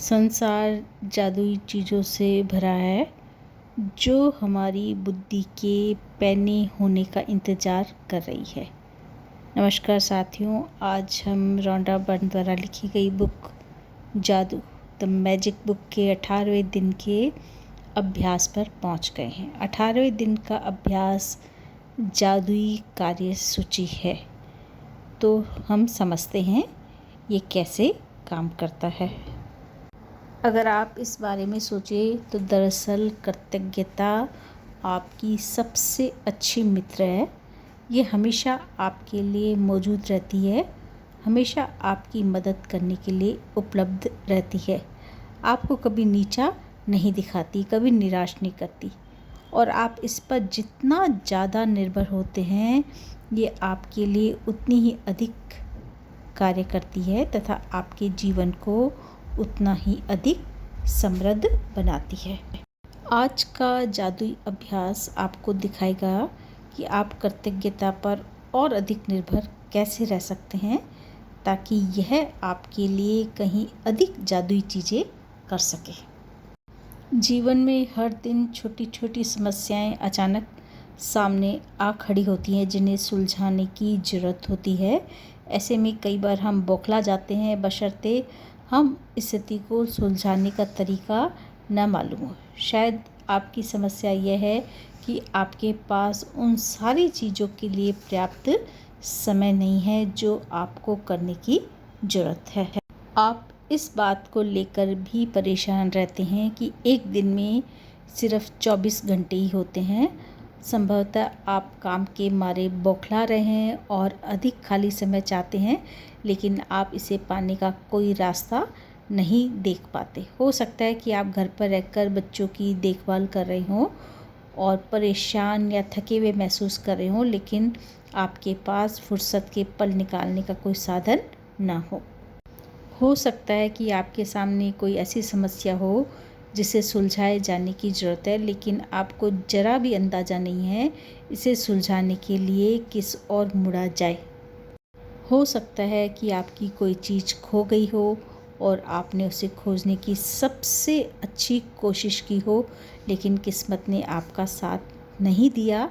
संसार जादुई चीज़ों से भरा है जो हमारी बुद्धि के पैने होने का इंतज़ार कर रही है। नमस्कार साथियों, आज हम रोंडा बर्न द्वारा लिखी गई बुक जादू द मैजिक बुक के 18वें दिन के अभ्यास पर पहुंच गए हैं। 18वें दिन का अभ्यास जादुई कार्य सूची है। तो हम समझते हैं ये कैसे काम करता है। अगर आप इस बारे में सोचें तो दरअसल कृतज्ञता आपकी सबसे अच्छी मित्र है। ये हमेशा आपके लिए मौजूद रहती है, हमेशा आपकी मदद करने के लिए उपलब्ध रहती है। आपको कभी नीचा नहीं दिखाती, कभी निराश नहीं करती, और आप इस पर जितना ज़्यादा निर्भर होते हैं ये आपके लिए उतनी ही अधिक कार्य करती है तथा आपके जीवन को उतना ही अधिक समृद्ध बनाती है। आज का जादुई अभ्यास आपको दिखाएगा कि आप कृतज्ञता पर और अधिक निर्भर कैसे रह सकते हैं ताकि यह आपके लिए कहीं अधिक जादुई चीज़ें कर सके। जीवन में हर दिन छोटी छोटी समस्याएं अचानक सामने आ खड़ी होती हैं जिन्हें सुलझाने की ज़रूरत होती है। ऐसे में कई बार हम बौखला जाते हैं बशर्ते हम इस स्थिति को सुलझाने का तरीका न मालूम हो। शायद आपकी समस्या यह है कि आपके पास उन सारी चीज़ों के लिए पर्याप्त समय नहीं है जो आपको करने की ज़रूरत है। आप इस बात को लेकर भी परेशान रहते हैं कि एक दिन में सिर्फ 24 घंटे ही होते हैं। संभवतः आप काम के मारे बौखला रहे हैं और अधिक खाली समय चाहते हैं, लेकिन आप इसे पाने का कोई रास्ता नहीं देख पाते। हो सकता है कि आप घर पर रहकर बच्चों की देखभाल कर रहे हों और परेशान या थके हुए महसूस कर रहे हों, लेकिन आपके पास फुर्सत के पल निकालने का कोई साधन ना हो सकता है कि आपके सामने कोई ऐसी समस्या हो जिसे सुलझाए जाने की ज़रूरत है, लेकिन आपको ज़रा भी अंदाज़ा नहीं है इसे सुलझाने के लिए किस ओर मुड़ा जाए। हो सकता है कि आपकी कोई चीज़ खो गई हो और आपने उसे खोजने की सबसे अच्छी कोशिश की हो, लेकिन किस्मत ने आपका साथ नहीं दिया।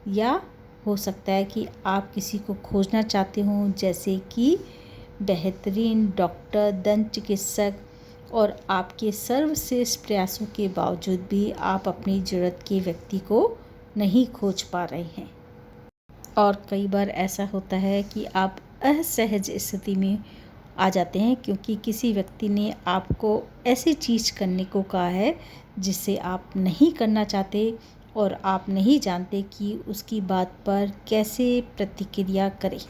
या हो सकता है कि आप किसी को खोजना चाहते हों, जैसे कि बेहतरीन डॉक्टर, दंत चिकित्सक, और आपके सर्वश्रेष्ठ प्रयासों के बावजूद भी आप अपनी ज़रूरत के व्यक्ति को नहीं खोज पा रहे हैं। और कई बार ऐसा होता है कि आप असहज स्थिति में आ जाते हैं क्योंकि किसी व्यक्ति ने आपको ऐसी चीज़ करने को कहा है जिसे आप नहीं करना चाहते और आप नहीं जानते कि उसकी बात पर कैसे प्रतिक्रिया करें।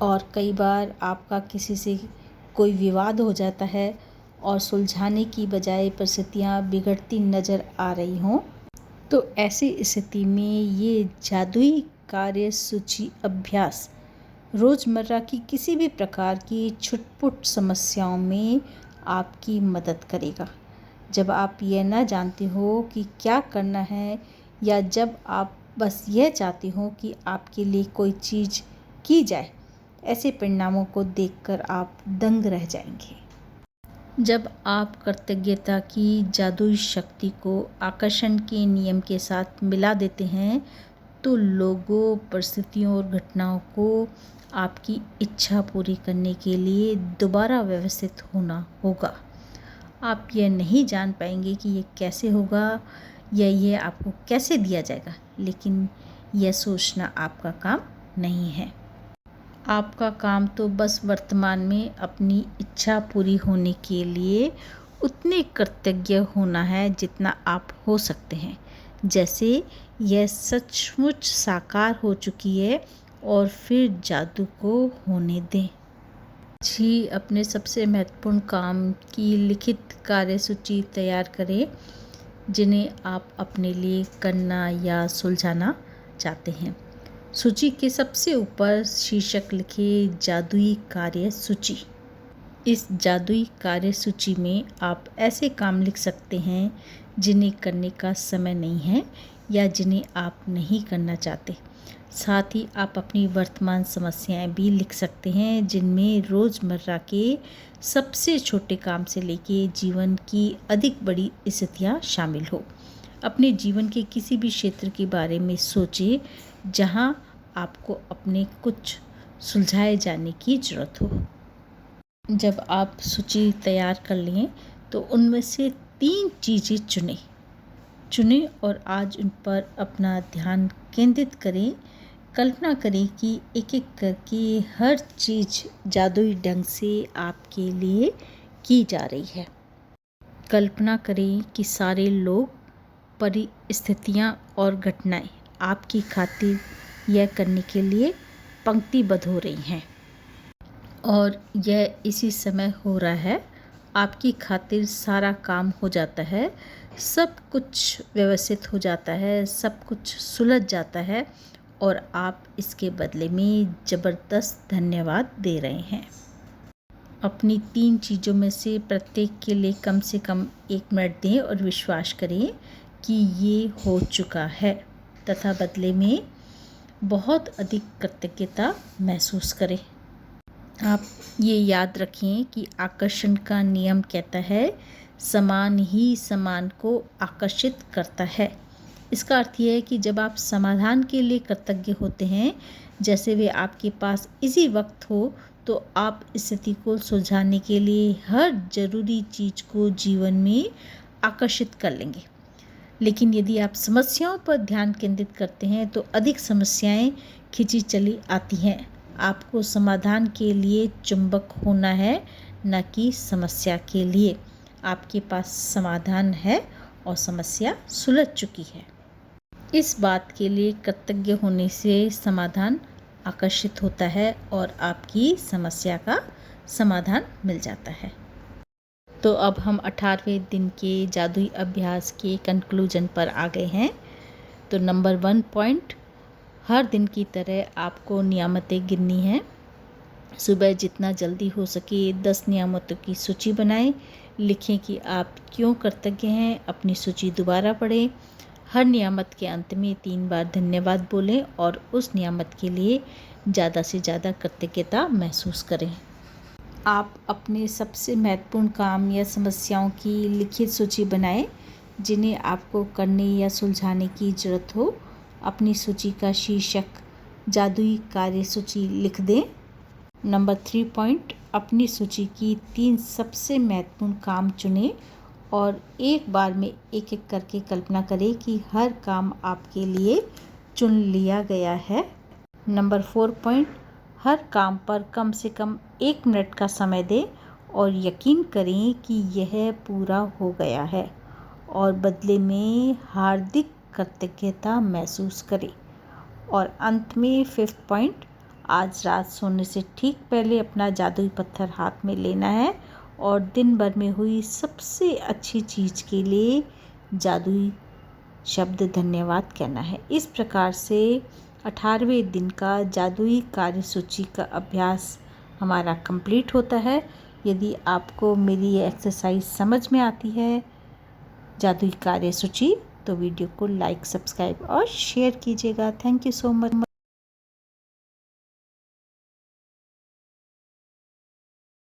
और कई बार आपका किसी से कोई विवाद हो जाता है और सुलझाने की बजाय परिस्थितियाँ बिगड़ती नज़र आ रही हों, तो ऐसी स्थिति में ये जादुई कार्य सूची अभ्यास रोज़मर्रा की किसी भी प्रकार की छुटपुट समस्याओं में आपकी मदद करेगा। जब आप यह न जानते हो कि क्या करना है, या जब आप बस यह चाहते हो कि आपके लिए कोई चीज़ की जाए, ऐसे परिणामों को देखकर आप दंग रह जाएंगे। जब आप कृतज्ञता की जादुई शक्ति को आकर्षण के नियम के साथ मिला देते हैं तो लोगों, परिस्थितियों और घटनाओं को आपकी इच्छा पूरी करने के लिए दोबारा व्यवस्थित होना होगा। आप यह नहीं जान पाएंगे कि ये कैसे होगा या ये आपको कैसे दिया जाएगा, लेकिन यह सोचना आपका काम नहीं है। आपका काम तो बस वर्तमान में अपनी इच्छा पूरी होने के लिए उतने कृतज्ञ होना है जितना आप हो सकते हैं, जैसे यह सचमुच साकार हो चुकी है, और फिर जादू को होने दें। जी, अपने सबसे महत्वपूर्ण काम की लिखित कार्यसूची तैयार करें जिन्हें आप अपने लिए करना या सुलझाना चाहते हैं। सूची के सबसे ऊपर शीर्षक लिखे जादुई कार्य सूची। इस जादुई कार्य सूची में आप ऐसे काम लिख सकते हैं जिन्हें करने का समय नहीं है या जिन्हें आप नहीं करना चाहते। साथ ही आप अपनी वर्तमान समस्याएं भी लिख सकते हैं, जिनमें रोज़मर्रा के सबसे छोटे काम से लेके जीवन की अधिक बड़ी स्थितियाँ शामिल हो। अपने जीवन के किसी भी क्षेत्र के बारे में सोचिए जहां आपको अपने कुछ सुलझाए जाने की ज़रूरत हो। जब आप सूची तैयार कर लें तो उनमें से 3 चीज़ें चुनें और आज उन पर अपना ध्यान केंद्रित करें। कल्पना करें कि एक-एक करके हर चीज़ जादुई ढंग से आपके लिए की जा रही है। कल्पना करें कि सारे लोग, परिस्थितियाँ और घटनाएं आपकी खातिर यह करने के लिए पंक्तिबद्ध हो रही हैं और यह इसी समय हो रहा है। आपकी खातिर सारा काम हो जाता है, सब कुछ व्यवस्थित हो जाता है, सब कुछ सुलझ जाता है और आप इसके बदले में ज़बरदस्त धन्यवाद दे रहे हैं। अपनी 3 चीज़ों में से प्रत्येक के लिए कम से कम 1 मिनट दें और विश्वास करें कि ये हो चुका है तथा बदले में बहुत अधिक कृतज्ञता महसूस करें। आप ये याद रखें कि आकर्षण का नियम कहता है समान ही समान को आकर्षित करता है। इसका अर्थ यह है कि जब आप समाधान के लिए कृतज्ञ होते हैं, जैसे वे आपके पास इसी वक्त हो, तो आप स्थिति को सुलझाने के लिए हर ज़रूरी चीज़ को जीवन में आकर्षित कर लेंगे। लेकिन यदि आप समस्याओं पर ध्यान केंद्रित करते हैं तो अधिक समस्याएं खिंची चली आती हैं। आपको समाधान के लिए चुंबक होना है, न कि समस्या के लिए। आपके पास समाधान है और समस्या सुलझ चुकी है। इस बात के लिए कृतज्ञ होने से समाधान आकर्षित होता है और आपकी समस्या का समाधान मिल जाता है। तो अब हम 18वें दिन के जादुई अभ्यास के कंक्लूजन पर आ गए हैं। तो नंबर 1 पॉइंट, हर दिन की तरह आपको नियामतें गिननी हैं। सुबह जितना जल्दी हो सके 10 नियामतों की सूची बनाएं। लिखें कि आप क्यों कृतज्ञ हैं। अपनी सूची दोबारा पढ़ें। हर नियामत के अंत में 3 बार धन्यवाद बोलें और उस नियामत के लिए ज़्यादा से ज़्यादा कृतज्ञता महसूस करें। आप अपने सबसे महत्वपूर्ण काम या समस्याओं की लिखित सूची बनाएं, जिन्हें आपको करने या सुलझाने की ज़रूरत हो। अपनी सूची का शीर्षक जादुई कार्य सूची लिख दें। नंबर 3 पॉइंट, अपनी सूची की 3 सबसे महत्वपूर्ण काम चुनें और एक बार में एक-एक करके कल्पना करें कि हर काम आपके लिए चुन लिया गया है। नंबर 4 पॉइंट, हर काम पर कम से कम 1 मिनट का समय दें और यकीन करें कि यह पूरा हो गया है और बदले में हार्दिक कृतज्ञता महसूस करें। और अंत में 5th पॉइंट, आज रात सोने से ठीक पहले अपना जादुई पत्थर हाथ में लेना है और दिन भर में हुई सबसे अच्छी चीज़ के लिए जादुई शब्द धन्यवाद कहना है। इस प्रकार से 18वें दिन का जादुई कार्यसूची का अभ्यास हमारा कंप्लीट होता है। यदि आपको मेरी ये एक्सरसाइज समझ में आती है, जादुई कार्यसूची, तो वीडियो को लाइक, सब्सक्राइब और शेयर कीजिएगा। Thank you so much.